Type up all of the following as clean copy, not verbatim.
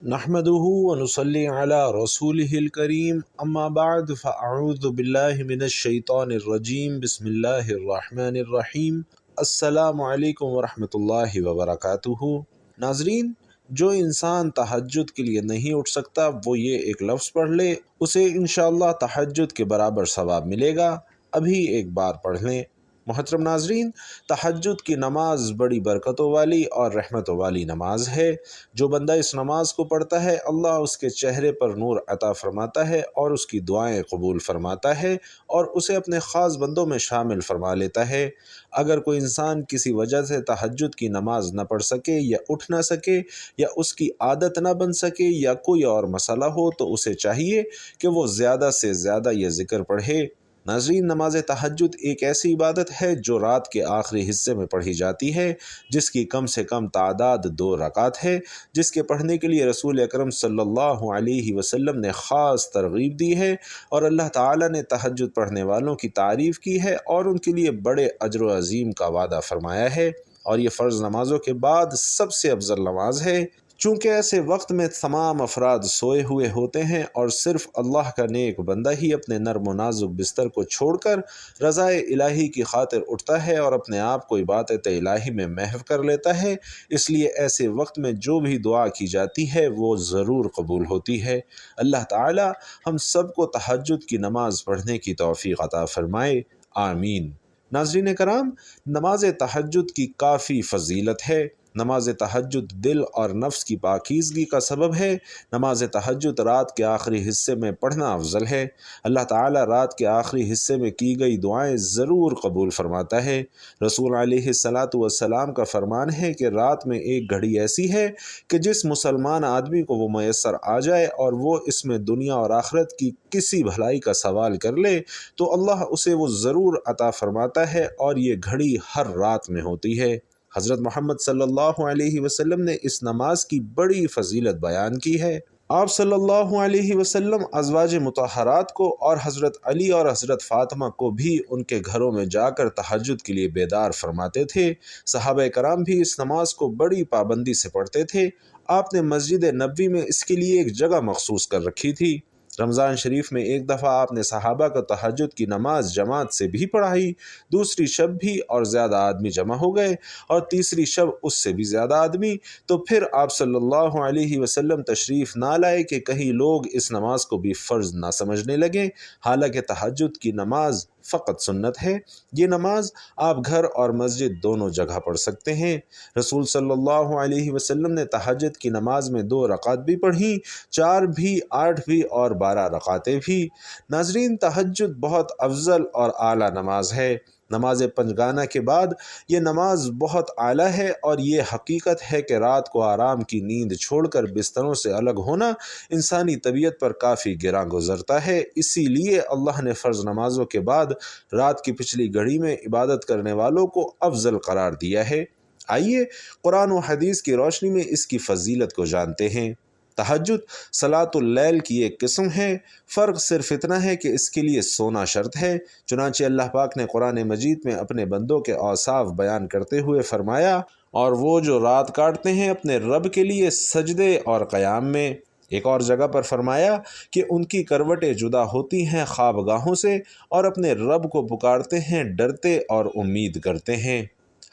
نحمده ونصلي على رسوله الكريم اما بعد فاعوذ بالله من الشیطان الرجیم بسم اللہ الرحمن الرحیم السلام علیکم ورحمۃ اللہ وبرکاتہ۔ ناظرین، جو انسان تہجد کے لیے نہیں اٹھ سکتا وہ یہ ایک لفظ پڑھ لے، اسے انشاءاللہ تہجد کے برابر ثواب ملے گا۔ ابھی ایک بار پڑھ لیں۔ محترم ناظرین، تہجد کی نماز بڑی برکتوں والی اور رحمتوں والی نماز ہے۔ جو بندہ اس نماز کو پڑھتا ہے اللہ اس کے چہرے پر نور عطا فرماتا ہے اور اس کی دعائیں قبول فرماتا ہے اور اسے اپنے خاص بندوں میں شامل فرما لیتا ہے۔ اگر کوئی انسان کسی وجہ سے تہجد کی نماز نہ پڑھ سکے یا اٹھ نہ سکے یا اس کی عادت نہ بن سکے یا کوئی اور مسئلہ ہو تو اسے چاہیے کہ وہ زیادہ سے زیادہ یہ ذکر پڑھے۔ ناظرین، نماز تہجد ایک ایسی عبادت ہے جو رات کے آخری حصے میں پڑھی جاتی ہے، جس کی کم سے کم تعداد 2 رکعت ہے، جس کے پڑھنے کے لیے رسول اکرم صلی اللہ علیہ وسلم نے خاص ترغیب دی ہے اور اللہ تعالیٰ نے تہجد پڑھنے والوں کی تعریف کی ہے اور ان کے لیے بڑے اجر و عظیم کا وعدہ فرمایا ہے، اور یہ فرض نمازوں کے بعد سب سے افضل نماز ہے۔ چونکہ ایسے وقت میں تمام افراد سوئے ہوئے ہوتے ہیں اور صرف اللہ کا نیک بندہ ہی اپنے نرم و نازک بستر کو چھوڑ کر رضائے الہی کی خاطر اٹھتا ہے اور اپنے آپ کو عبادت الہی میں محو کر لیتا ہے، اس لیے ایسے وقت میں جو بھی دعا کی جاتی ہے وہ ضرور قبول ہوتی ہے۔ اللہ تعالی ہم سب کو تہجد کی نماز پڑھنے کی توفیق عطا فرمائے، آمین۔ ناظرین کرام، نماز تہجد کی کافی فضیلت ہے۔ نماز تہجد دل اور نفس کی پاکیزگی کا سبب ہے۔ نماز تہجد رات کے آخری حصے میں پڑھنا افضل ہے۔ اللہ تعالیٰ رات کے آخری حصے میں کی گئی دعائیں ضرور قبول فرماتا ہے۔ رسول علیہ السلام کا فرمان ہے کہ رات میں ایک گھڑی ایسی ہے کہ جس مسلمان آدمی کو وہ میسر آ جائے اور وہ اس میں دنیا اور آخرت کی کسی بھلائی کا سوال کر لے تو اللہ اسے وہ ضرور عطا فرماتا ہے، اور یہ گھڑی ہر رات میں ہوتی ہے۔ حضرت محمد صلی اللہ علیہ وسلم نے اس نماز کی بڑی فضیلت بیان کی ہے۔ آپ صلی اللہ علیہ وسلم ازواج مطہرات کو اور حضرت علی اور حضرت فاطمہ کو بھی ان کے گھروں میں جا کر تہجد کے لیے بیدار فرماتے تھے۔ صحابہ کرام بھی اس نماز کو بڑی پابندی سے پڑھتے تھے۔ آپ نے مسجد نبوی میں اس کے لیے ایک جگہ مخصوص کر رکھی تھی۔ رمضان شریف میں ایک دفعہ آپ نے صحابہ کو تہجد کی نماز جماعت سے بھی پڑھائی۔ دوسری شب بھی اور زیادہ آدمی جمع ہو گئے اور تیسری شب اس سے بھی زیادہ آدمی، تو پھر آپ صلی اللہ علیہ وسلم تشریف نہ لائے کہ کہیں لوگ اس نماز کو بھی فرض نہ سمجھنے لگیں، حالانکہ تہجد کی نماز فقط سنت ہے۔ یہ نماز آپ گھر اور مسجد دونوں جگہ پڑھ سکتے ہیں۔ رسول صلی اللہ علیہ وسلم نے تہجد کی نماز میں 2 رکعت بھی پڑھی، 4 بھی، 8 بھی اور 12 رکعتیں بھی۔ ناظرین، تہجد بہت افضل اور اعلیٰ نماز ہے۔ نماز پنجگانہ کے بعد یہ نماز بہت اعلیٰ ہے، اور یہ حقیقت ہے کہ رات کو آرام کی نیند چھوڑ کر بستروں سے الگ ہونا انسانی طبیعت پر کافی گراں گزرتا ہے۔ اسی لیے اللہ نے فرض نمازوں کے بعد رات کی پچھلی گھڑی میں عبادت کرنے والوں کو افضل قرار دیا ہے۔ آئیے قرآن و حدیث کی روشنی میں اس کی فضیلت کو جانتے ہیں۔ تہجد صلاۃ اللیل کی ایک قسم ہے، فرق صرف اتنا ہے کہ اس کے لیے سونا شرط ہے۔ چنانچہ اللہ پاک نے قرآن مجید میں اپنے بندوں کے اوصاف بیان کرتے ہوئے فرمایا، اور وہ جو رات کاٹتے ہیں اپنے رب کے لیے سجدے اور قیام میں۔ ایک اور جگہ پر فرمایا کہ ان کی کروٹیں جدا ہوتی ہیں خوابگاہوں سے، اور اپنے رب کو پکارتے ہیں، ڈرتے اور امید کرتے ہیں۔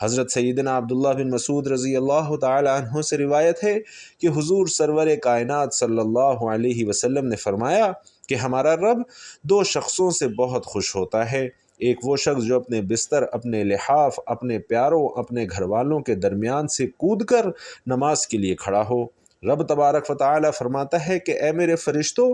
حضرت سیدنا عبداللہ بن مسعود رضی اللہ تعالی عنہ سے روایت ہے کہ حضور سرور کائنات صلی اللہ علیہ وسلم نے فرمایا کہ ہمارا رب 2 شخصوں سے بہت خوش ہوتا ہے۔ ایک وہ شخص جو اپنے بستر، اپنے لحاف، اپنے پیاروں، اپنے گھر والوں کے درمیان سے کود کر نماز کے لیے کھڑا ہو۔ رب تبارک و تعالی فرماتا ہے کہ اے میرے فرشتوں،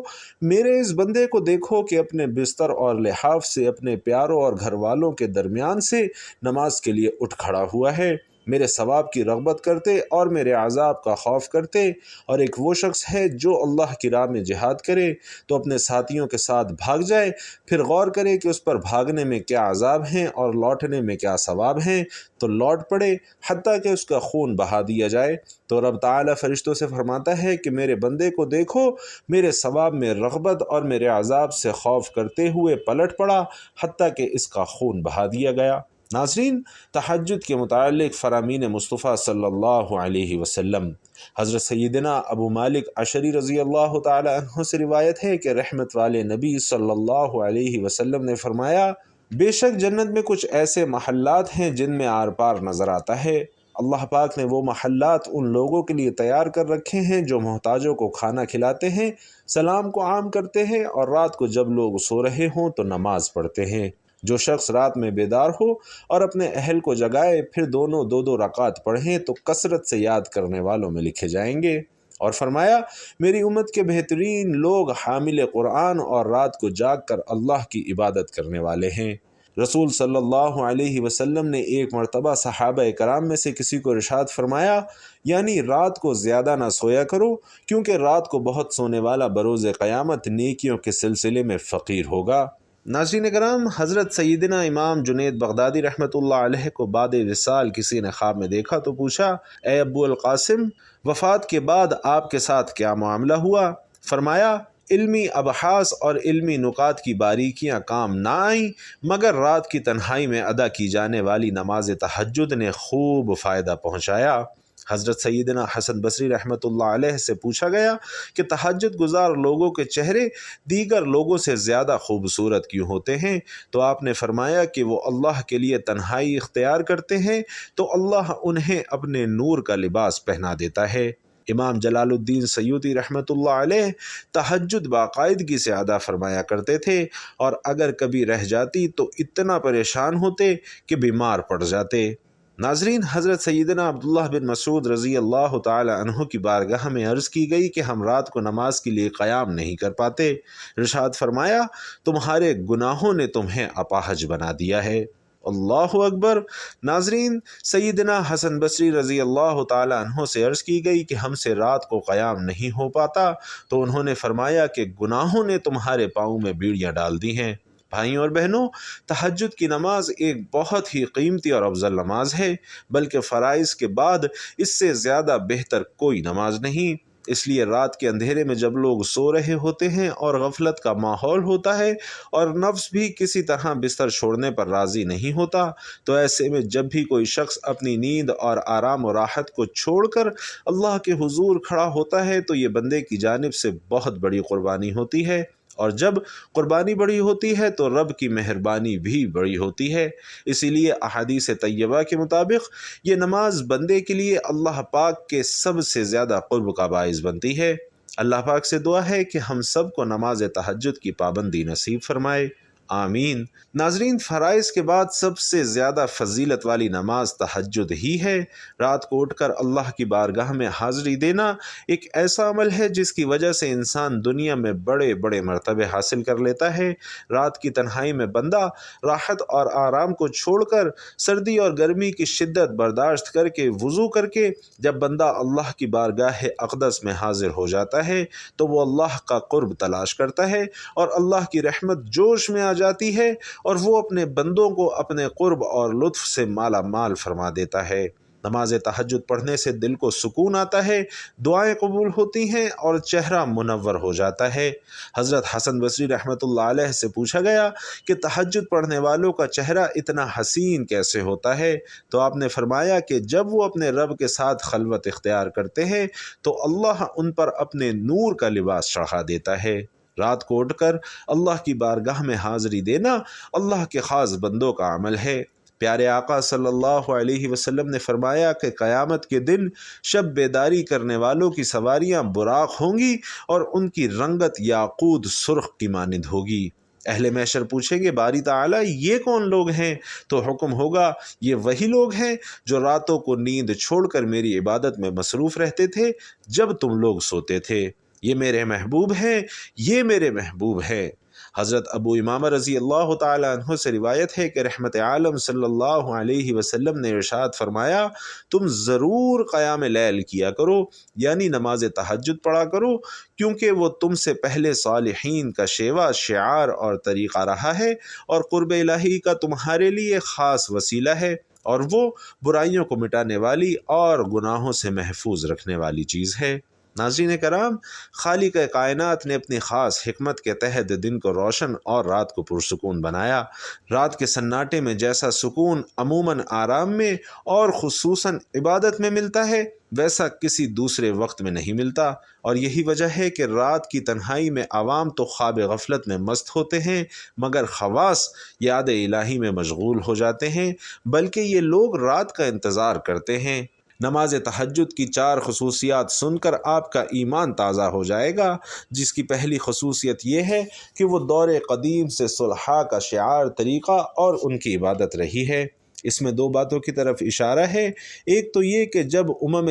میرے اس بندے کو دیکھو کہ اپنے بستر اور لحاف سے اپنے پیاروں اور گھر والوں کے درمیان سے نماز کے لیے اٹھ کھڑا ہوا ہے، میرے ثواب کی رغبت کرتے اور میرے عذاب کا خوف کرتے۔ اور ایک وہ شخص ہے جو اللہ کی راہ میں جہاد کرے تو اپنے ساتھیوں کے ساتھ بھاگ جائے، پھر غور کرے کہ اس پر بھاگنے میں کیا عذاب ہیں اور لوٹنے میں کیا ثواب ہیں، تو لوٹ پڑے حتیٰ کہ اس کا خون بہا دیا جائے۔ تو رب تعالیٰ فرشتوں سے فرماتا ہے کہ میرے بندے کو دیکھو، میرے ثواب میں رغبت اور میرے عذاب سے خوف کرتے ہوئے پلٹ پڑا حتیٰ کہ اس کا خون بہا دیا گیا۔ ناظرین، تہجد کے متعلق فرامین مصطفیٰ صلی اللہ علیہ وسلم حضرت سیدنا ابو مالک اشعری رضی اللہ تعالی عنہ سے روایت ہے کہ رحمت والے نبی صلی اللہ علیہ وسلم نے فرمایا، بے شک جنت میں کچھ ایسے محلات ہیں جن میں آر پار نظر آتا ہے۔ اللہ پاک نے وہ محلات ان لوگوں کے لیے تیار کر رکھے ہیں جو محتاجوں کو کھانا کھلاتے ہیں، سلام کو عام کرتے ہیں، اور رات کو جب لوگ سو رہے ہوں تو نماز پڑھتے ہیں۔ جو شخص رات میں بیدار ہو اور اپنے اہل کو جگائے پھر دونوں دو دو رکعت پڑھیں تو کثرت سے یاد کرنے والوں میں لکھے جائیں گے۔ اور فرمایا، میری امت کے بہترین لوگ حامل قرآن اور رات کو جاگ کر اللہ کی عبادت کرنے والے ہیں۔ رسول صلی اللہ علیہ وسلم نے ایک مرتبہ صحابہ کرام میں سے کسی کو ارشاد فرمایا، یعنی رات کو زیادہ نہ سویا کرو، کیونکہ رات کو بہت سونے والا بروز قیامت نیکیوں کے سلسلے میں فقیر ہوگا۔ ناظرین کرام، حضرت سیدنا امام جنید بغدادی رحمۃ اللہ علیہ کو بعد وصال کسی نے خواب میں دیکھا تو پوچھا، اے ابو القاسم، وفات کے بعد آپ کے ساتھ کیا معاملہ ہوا؟ فرمایا، علمی ابحاث اور علمی نکات کی باریکیاں کام نہ آئیں مگر رات کی تنہائی میں ادا کی جانے والی نماز تہجد نے خوب فائدہ پہنچایا۔ حضرت سیدنا حسن بصری رحمۃ اللہ علیہ سے پوچھا گیا کہ تہجد گزار لوگوں کے چہرے دیگر لوگوں سے زیادہ خوبصورت کیوں ہوتے ہیں؟ تو آپ نے فرمایا کہ وہ اللہ کے لیے تنہائی اختیار کرتے ہیں تو اللہ انہیں اپنے نور کا لباس پہنا دیتا ہے۔ امام جلال الدین سیوطی رحمۃ اللہ علیہ تہجد باقاعدگی سے ادا فرمایا کرتے تھے، اور اگر کبھی رہ جاتی تو اتنا پریشان ہوتے کہ بیمار پڑ جاتے۔ ناظرین، حضرت سیدنا عبداللہ بن مسعود رضی اللہ تعالی عنہ کی بارگاہ میں عرض کی گئی کہ ہم رات کو نماز کے لیے قیام نہیں کر پاتے۔ ارشاد فرمایا، تمہارے گناہوں نے تمہیں اپاہج بنا دیا ہے۔ اللہ اکبر۔ ناظرین، سیدنا حسن بصری رضی اللہ تعالی عنہ سے عرض کی گئی کہ ہم سے رات کو قیام نہیں ہو پاتا، تو انہوں نے فرمایا کہ گناہوں نے تمہارے پاؤں میں بیڑیاں ڈال دی ہیں۔ بھائیوں اور بہنوں، تہجد کی نماز ایک بہت ہی قیمتی اور افضل نماز ہے، بلکہ فرائض کے بعد اس سے زیادہ بہتر کوئی نماز نہیں۔ اس لیے رات کے اندھیرے میں جب لوگ سو رہے ہوتے ہیں اور غفلت کا ماحول ہوتا ہے اور نفس بھی کسی طرح بستر چھوڑنے پر راضی نہیں ہوتا، تو ایسے میں جب بھی کوئی شخص اپنی نیند اور آرام و راحت کو چھوڑ کر اللہ کے حضور کھڑا ہوتا ہے تو یہ بندے کی جانب سے بہت بڑی قربانی ہوتی ہے، اور جب قربانی بڑی ہوتی ہے تو رب کی مہربانی بھی بڑی ہوتی ہے۔ اسی لیے احادیث طیبہ کے مطابق یہ نماز بندے کے لیے اللہ پاک کے سب سے زیادہ قرب کا باعث بنتی ہے۔ اللہ پاک سے دعا ہے کہ ہم سب کو نماز تہجد کی پابندی نصیب فرمائے، آمین۔ ناظرین، فرائض کے بعد سب سے زیادہ فضیلت والی نماز تہجد ہی ہے۔ رات کو اٹھ کر اللہ کی بارگاہ میں حاضری دینا ایک ایسا عمل ہے جس کی وجہ سے انسان دنیا میں بڑے بڑے مرتبے حاصل کر لیتا ہے۔ رات کی تنہائی میں بندہ راحت اور آرام کو چھوڑ کر سردی اور گرمی کی شدت برداشت کر کے وضو کر کے جب بندہ اللہ کی بارگاہ اقدس میں حاضر ہو جاتا ہے تو وہ اللہ کا قرب تلاش کرتا ہے اور اللہ کی رحمت جوش میں آ جاتی ہے، اور وہ اپنے بندوں کو اپنے قرب اور لطف سے مالا مال فرما دیتا ہے۔ نماز تہجد پڑھنے سے دل کو سکون آتا ہے، دعائیں قبول ہوتی ہیں اور چہرہ منور ہو جاتا ہے۔ حضرت حسن بصری رحمۃ اللہ علیہ سے پوچھا گیا کہ تہجد پڑھنے والوں کا چہرہ اتنا حسین کیسے ہوتا ہے؟ تو آپ نے فرمایا کہ جب وہ اپنے رب کے ساتھ خلوت اختیار کرتے ہیں تو اللہ ان پر اپنے نور کا لباس چڑھا دیتا ہے۔ رات کو اٹھ کر اللہ کی بارگاہ میں حاضری دینا اللہ کے خاص بندوں کا عمل ہے۔ پیارے آقا صلی اللہ علیہ وسلم نے فرمایا کہ قیامت کے دن شب بیداری کرنے والوں کی سواریاں براق ہوں گی اور ان کی رنگت یاقوت سرخ کی مانند ہوگی۔ اہل محشر پوچھیں گے، باری تعالیٰ یہ کون لوگ ہیں؟ تو حکم ہوگا، یہ وہی لوگ ہیں جو راتوں کو نیند چھوڑ کر میری عبادت میں مصروف رہتے تھے جب تم لوگ سوتے تھے۔ یہ میرے محبوب ہیں، یہ میرے محبوب ہیں۔ حضرت ابو امامہ رضی اللہ تعالی عنہ سے روایت ہے کہ رحمت عالم صلی اللہ علیہ وسلم نے ارشاد فرمایا، تم ضرور قیام لیل کیا کرو، یعنی نماز تہجد پڑھا کرو، کیونکہ وہ تم سے پہلے صالحین کا شیوہ، شعار اور طریقہ رہا ہے اور قرب الہی کا تمہارے لیے خاص وسیلہ ہے، اور وہ برائیوں کو مٹانے والی اور گناہوں سے محفوظ رکھنے والی چیز ہے۔ ناظرین کرام، خالق کائنات نے اپنی خاص حکمت کے تحت دن کو روشن اور رات کو پرسکون بنایا۔ رات کے سناٹے میں جیسا سکون عموماً آرام میں اور خصوصاً عبادت میں ملتا ہے، ویسا کسی دوسرے وقت میں نہیں ملتا، اور یہی وجہ ہے کہ رات کی تنہائی میں عوام تو خواب غفلت میں مست ہوتے ہیں، مگر خواص یاد الہی میں مشغول ہو جاتے ہیں، بلکہ یہ لوگ رات کا انتظار کرتے ہیں۔ نماز تہجد کی 4 خصوصیات سن کر آپ کا ایمان تازہ ہو جائے گا، جس کی پہلی خصوصیت یہ ہے کہ وہ دور قدیم سے صلحاء کا شعار، طریقہ اور ان کی عبادت رہی ہے۔ اس میں 2 باتوں کی طرف اشارہ ہے۔ ایک تو یہ کہ جب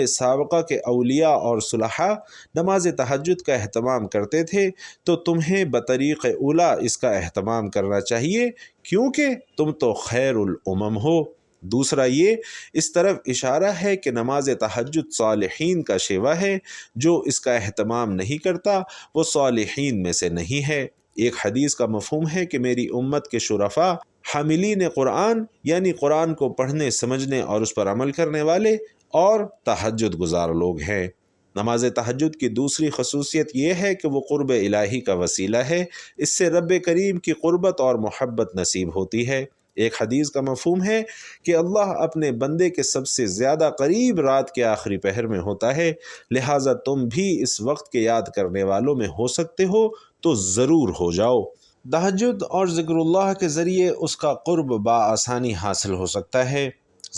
سابقہ کے اولیاء اور صلحاء نماز تہجد کا اہتمام کرتے تھے تو تمہیں بطریق اولا اس کا اہتمام کرنا چاہیے، کیونکہ تم تو خیر الامم ہو۔ دوسرا یہ اس طرف اشارہ ہے کہ نماز تہجد صالحین کا شیوہ ہے، جو اس کا اہتمام نہیں کرتا وہ صالحین میں سے نہیں ہے۔ ایک حدیث کا مفہوم ہے کہ میری امت کے شرفاء حاملین قرآن، یعنی قرآن کو پڑھنے، سمجھنے اور اس پر عمل کرنے والے اور تہجد گزار لوگ ہیں۔ نماز تہجد کی دوسری خصوصیت یہ ہے کہ وہ قرب الہی کا وسیلہ ہے، اس سے رب کریم کی قربت اور محبت نصیب ہوتی ہے۔ ایک حدیث کا مفہوم ہے کہ اللہ اپنے بندے کے سب سے زیادہ قریب رات کے آخری پہر میں ہوتا ہے، لہٰذا تم بھی اس وقت کے یاد کرنے والوں میں ہو سکتے ہو تو ضرور ہو جاؤ۔ تہجد اور ذکر اللہ کے ذریعے اس کا قرب بآسانی حاصل ہو سکتا ہے۔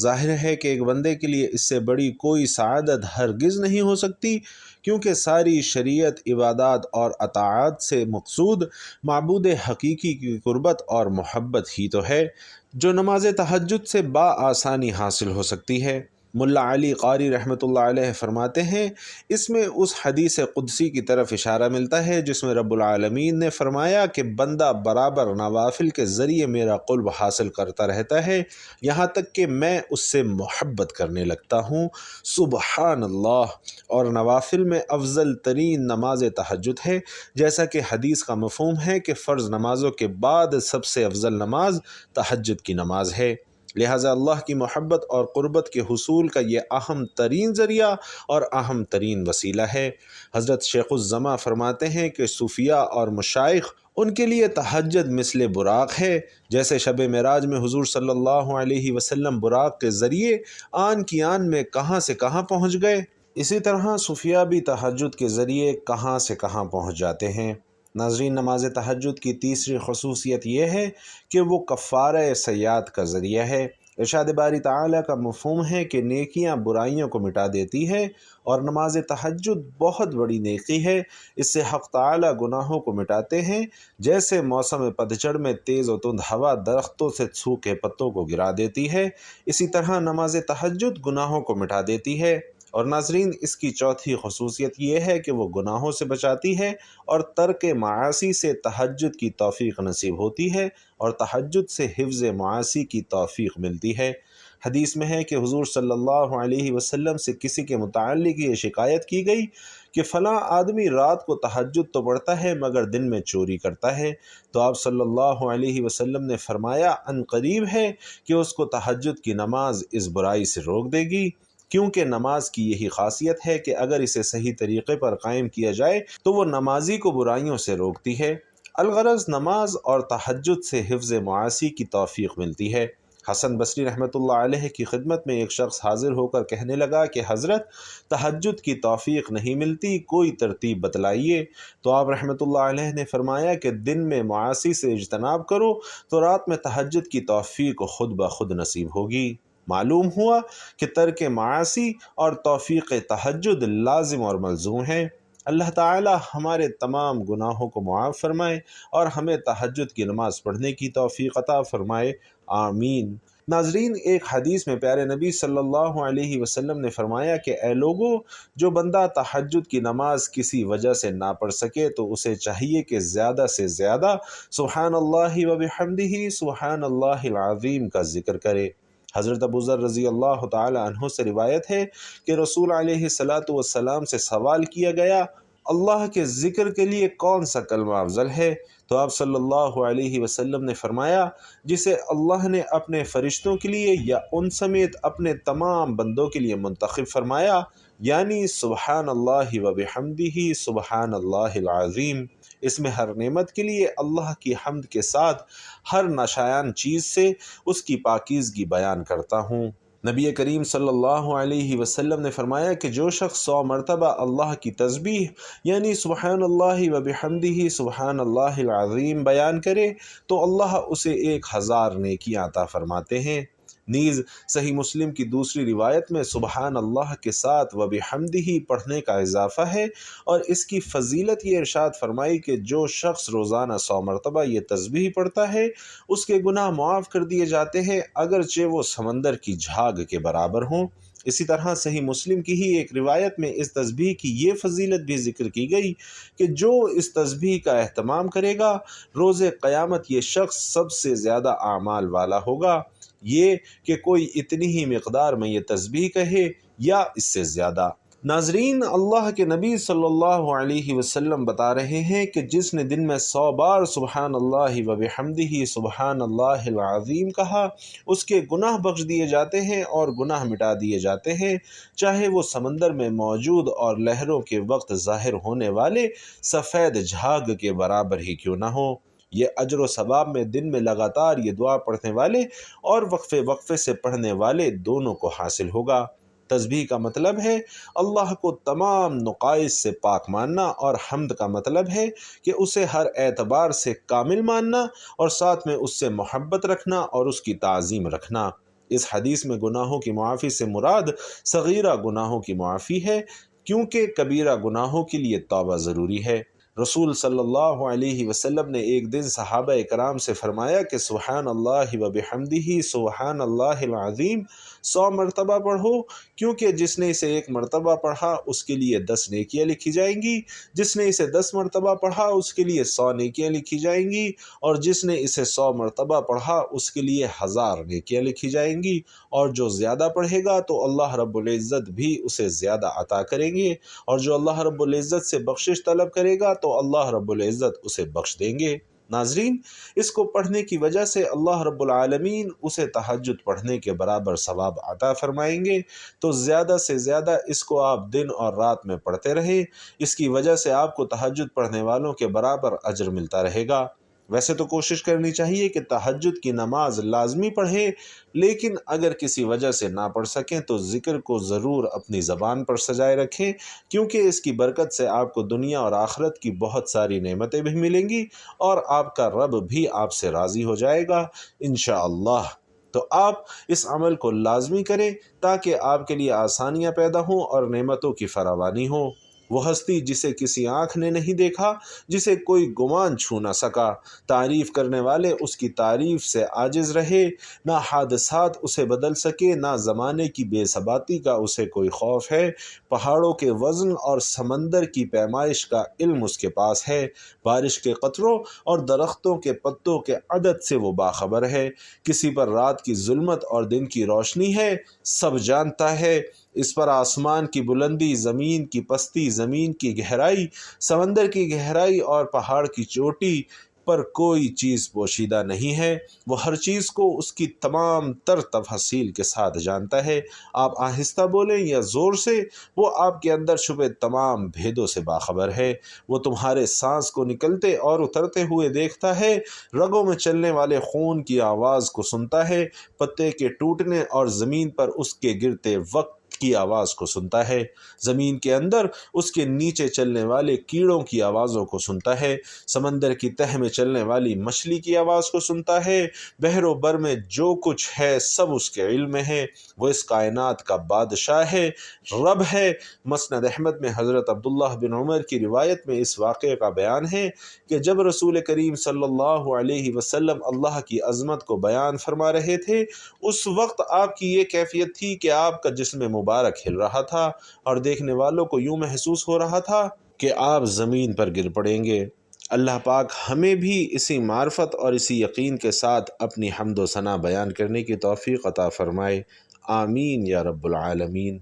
ظاہر ہے کہ ایک بندے کے لیے اس سے بڑی کوئی سعادت ہرگز نہیں ہو سکتی، کیونکہ ساری شریعت، عبادات اور اطاعت سے مقصود معبود حقیقی کی قربت اور محبت ہی تو ہے، جو نماز تہجد سے بآسانی حاصل ہو سکتی ہے۔ ملا علی قاری رحمۃ اللہ علیہ فرماتے ہیں، اس میں اس حدیث قدسی کی طرف اشارہ ملتا ہے جس میں رب العالمین نے فرمایا کہ بندہ برابر نوافل کے ذریعے میرا قرب حاصل کرتا رہتا ہے، یہاں تک کہ میں اس سے محبت کرنے لگتا ہوں۔ سبحان اللہ! اور نوافل میں افضل ترین نماز تہجد ہے، جیسا کہ حدیث کا مفہوم ہے کہ فرض نمازوں کے بعد سب سے افضل نماز تہجد کی نماز ہے۔ لہٰذا اللہ کی محبت اور قربت کے حصول کا یہ اہم ترین ذریعہ اور اہم ترین وسیلہ ہے۔ حضرت شیخ الزماں فرماتے ہیں کہ صوفیاء اور مشائخ، ان کے لیے تہجد مثل براق ہے، جیسے شب معراج میں حضور صلی اللہ علیہ وسلم براق کے ذریعے آن کی آن میں کہاں سے کہاں پہنچ گئے، اسی طرح صوفیاء بھی تہجد کے ذریعے کہاں سے کہاں پہنچ جاتے ہیں۔ ناظرین، نماز تہجد کی تیسری خصوصیت یہ ہے کہ وہ کفارہ سیئات کا ذریعہ ہے۔ ارشاد باری تعالیٰ کا مفہوم ہے کہ نیکیاں برائیوں کو مٹا دیتی ہے، اور نماز تہجد بہت بڑی نیکی ہے۔ اس سے حق تعالیٰ گناہوں کو مٹاتے ہیں، جیسے موسم پتجھڑ میں تیز و تند ہوا درختوں سے سوکھے پتوں کو گرا دیتی ہے، اسی طرح نماز تہجد گناہوں کو مٹا دیتی ہے۔ اور ناظرین، اس کی چوتھی خصوصیت یہ ہے کہ وہ گناہوں سے بچاتی ہے، اور ترک معاصی سے تہجد کی توفیق نصیب ہوتی ہے، اور تہجد سے حفظ معاصی کی توفیق ملتی ہے۔ حدیث میں ہے کہ حضور صلی اللہ علیہ وسلم سے کسی کے متعلق یہ شکایت کی گئی کہ فلاں آدمی رات کو تہجد تو پڑھتا ہے مگر دن میں چوری کرتا ہے، تو آپ صلی اللہ علیہ وسلم نے فرمایا ان قریب ہے کہ اس کو تہجد کی نماز اس برائی سے روک دے گی، کیونکہ نماز کی یہی خاصیت ہے کہ اگر اسے صحیح طریقے پر قائم کیا جائے تو وہ نمازی کو برائیوں سے روکتی ہے۔ الغرض نماز اور تہجد سے حفظ معاصی کی توفیق ملتی ہے۔ حسن بصری رحمۃ اللہ علیہ کی خدمت میں ایک شخص حاضر ہو کر کہنے لگا کہ حضرت، تہجد کی توفیق نہیں ملتی، کوئی ترتیب بتلائیے۔ تو آپ رحمۃ اللہ علیہ نے فرمایا کہ دن میں معاصی سے اجتناب کرو تو رات میں تہجد کی توفیق خود بخود نصیب ہوگی۔ معلوم ہوا کہ ترک معاصی اور توفیق تہجد لازم اور ملزوم ہیں۔ اللہ تعالی ہمارے تمام گناہوں کو معاف فرمائے اور ہمیں تہجد کی نماز پڑھنے کی توفیق عطا فرمائے، آمین۔ ناظرین، ایک حدیث میں پیارے نبی صلی اللہ علیہ وسلم نے فرمایا کہ اے لوگو، جو بندہ تہجد کی نماز کسی وجہ سے نہ پڑھ سکے تو اسے چاہیے کہ زیادہ سے زیادہ سبحان اللہ و بحمدہ سبحان اللہ العظیم کا ذکر کرے۔ حضرت ابو ذر رضی اللہ تعالی عنہ سے روایت ہے کہ رسول علیہ الصلاۃ والسلام سے سوال کیا گیا، اللہ کے ذکر کے لیے کون سا کلمہ افضل ہے؟ تو آپ صلی اللہ علیہ وسلم نے فرمایا، جسے اللہ نے اپنے فرشتوں کے لیے یا ان سمیت اپنے تمام بندوں کے لیے منتخب فرمایا، یعنی سبحان اللہ و بحمدہ سبحان اللہ العظیم۔ اس میں ہر نعمت کے لیے اللہ کی حمد کے ساتھ ہر ناشایان چیز سے اس کی پاکیزگی بیان کرتا ہوں۔ نبی کریم صلی اللہ علیہ وسلم نے فرمایا کہ جو شخص 100 مرتبہ اللہ کی تسبیح یعنی سبحان اللہ و بحمدہ سبحان اللہ العظیم بیان کرے تو اللہ اسے 1000 نیکیاں عطا فرماتے ہیں۔ نیز صحیح مسلم کی دوسری روایت میں سبحان اللہ کے ساتھ و بحمدہ پڑھنے کا اضافہ ہے، اور اس کی فضیلت یہ ارشاد فرمائی کہ جو شخص روزانہ 100 مرتبہ یہ تسبیح پڑھتا ہے اس کے گناہ معاف کر دیے جاتے ہیں، اگرچہ وہ سمندر کی جھاگ کے برابر ہوں۔ اسی طرح صحیح مسلم کی ہی ایک روایت میں اس تسبیح کی یہ فضیلت بھی ذکر کی گئی کہ جو اس تسبیح کا اہتمام کرے گا روز قیامت یہ شخص سب سے زیادہ اعمال والا ہوگا، یہ کہ کوئی اتنی ہی مقدار میں یہ تسبیح کہے یا اس سے زیادہ۔ ناظرین، اللہ کے نبی صلی اللہ علیہ وسلم بتا رہے ہیں کہ جس نے دن میں 100 بار سبحان اللہ و بحمدہ سبحان اللہ العظیم کہا اس کے گناہ بخش دیے جاتے ہیں اور گناہ مٹا دیے جاتے ہیں، چاہے وہ سمندر میں موجود اور لہروں کے وقت ظاہر ہونے والے سفید جھاگ کے برابر ہی کیوں نہ ہو۔ یہ اجر و ثواب میں دن میں لگاتار یہ دعا پڑھنے والے اور وقفے وقفے سے پڑھنے والے دونوں کو حاصل ہوگا۔ تسبیح کا مطلب ہے اللہ کو تمام نقائص سے پاک ماننا، اور حمد کا مطلب ہے کہ اسے ہر اعتبار سے کامل ماننا اور ساتھ میں اس سے محبت رکھنا اور اس کی تعظیم رکھنا۔ اس حدیث میں گناہوں کی معافی سے مراد صغیرہ گناہوں کی معافی ہے، کیونکہ کبیرہ گناہوں کے لیے توبہ ضروری ہے۔ رسول صلی اللہ علیہ وسلم نے ایک دن صحابہ اکرام سے فرمایا کہ سبحان اللہ و بحمدہ سبحان اللہ العظیم 100 مرتبہ پڑھو، کیونکہ جس نے اسے 1 مرتبہ پڑھا اس کے لیے 10 نیکیاں لکھی جائیں گی، جس نے اسے 10 مرتبہ پڑھا اس کے لیے 100 نیکیاں لکھی جائیں گی، اور جس نے اسے 100 مرتبہ پڑھا اس کے لیے 1000 نیکیاں لکھی جائیں گی، اور جو زیادہ پڑھے گا تو اللہ رب العزت بھی اسے زیادہ عطا کریں گے، اور جو اللہ رب العزت سے بخشش طلب کرے گا تو اللہ رب العزت اسے بخش دیں گے۔ ناظرین، اس کو پڑھنے کی وجہ سے اللہ رب العالمین اسے تہجد پڑھنے کے برابر ثواب عطا فرمائیں گے، تو زیادہ سے زیادہ اس کو آپ دن اور رات میں پڑھتے رہیں، اس کی وجہ سے آپ کو تہجد پڑھنے والوں کے برابر اجر ملتا رہے گا۔ ویسے تو کوشش کرنی چاہیے کہ تہجد کی نماز لازمی پڑھیں، لیکن اگر کسی وجہ سے نہ پڑھ سکیں تو ذکر کو ضرور اپنی زبان پر سجائے رکھیں، کیونکہ اس کی برکت سے آپ کو دنیا اور آخرت کی بہت ساری نعمتیں بھی ملیں گی اور آپ کا رب بھی آپ سے راضی ہو جائے گا انشاءاللہ۔ تو آپ اس عمل کو لازمی کریں تاکہ آپ کے لیے آسانیاں پیدا ہوں اور نعمتوں کی فراوانی ہو۔ وہ ہستی جسے کسی آنکھ نے نہیں دیکھا، جسے کوئی گمان چھو نہ سکا، تعریف کرنے والے اس کی تعریف سے عاجز رہے، نہ حادثات اسے بدل سکے، نہ زمانے کی بے ثباتی کا اسے کوئی خوف ہے، پہاڑوں کے وزن اور سمندر کی پیمائش کا علم اس کے پاس ہے، بارش کے قطروں اور درختوں کے پتوں کے عدد سے وہ باخبر ہے، کسی پر رات کی ظلمت اور دن کی روشنی ہے، سب جانتا ہے، اس پر آسمان کی بلندی، زمین کی پستی، زمین کی گہرائی، سمندر کی گہرائی اور پہاڑ کی چوٹی پر کوئی چیز پوشیدہ نہیں ہے، وہ ہر چیز کو اس کی تمام تر تفاصیل کے ساتھ جانتا ہے، آپ آہستہ بولیں یا زور سے، وہ آپ کے اندر چھپے تمام بھیدوں سے باخبر ہے، وہ تمہارے سانس کو نکلتے اور اترتے ہوئے دیکھتا ہے، رگوں میں چلنے والے خون کی آواز کو سنتا ہے، پتے کے ٹوٹنے اور زمین پر اس کے گرتے وقت کی آواز کو سنتا ہے، زمین کے اندر اس کے نیچے چلنے والے کیڑوں کی آوازوں کو سنتا ہے، سمندر کی تہ میں چلنے والی مچھلی کی آواز کو سنتا ہے، بحر و بر میں جو کچھ ہے سب اس کے علم میں ہے، وہ اس کائنات کا بادشاہ ہے، رب ہے۔ مسند احمد میں حضرت عبداللہ بن عمر کی روایت میں اس واقعے کا بیان ہے کہ جب رسول کریم صلی اللہ علیہ وسلم اللہ کی عظمت کو بیان فرما رہے تھے، اس وقت آپ کی یہ کیفیت تھی کہ آپ کا جسم مبارک ہل رہا تھا اور دیکھنے والوں کو یوں محسوس ہو رہا تھا کہ آپ زمین پر گر پڑیں گے۔ اللہ پاک ہمیں بھی اسی معرفت اور اسی یقین کے ساتھ اپنی حمد و ثنا بیان کرنے کی توفیق عطا فرمائے، آمین یا رب العالمین۔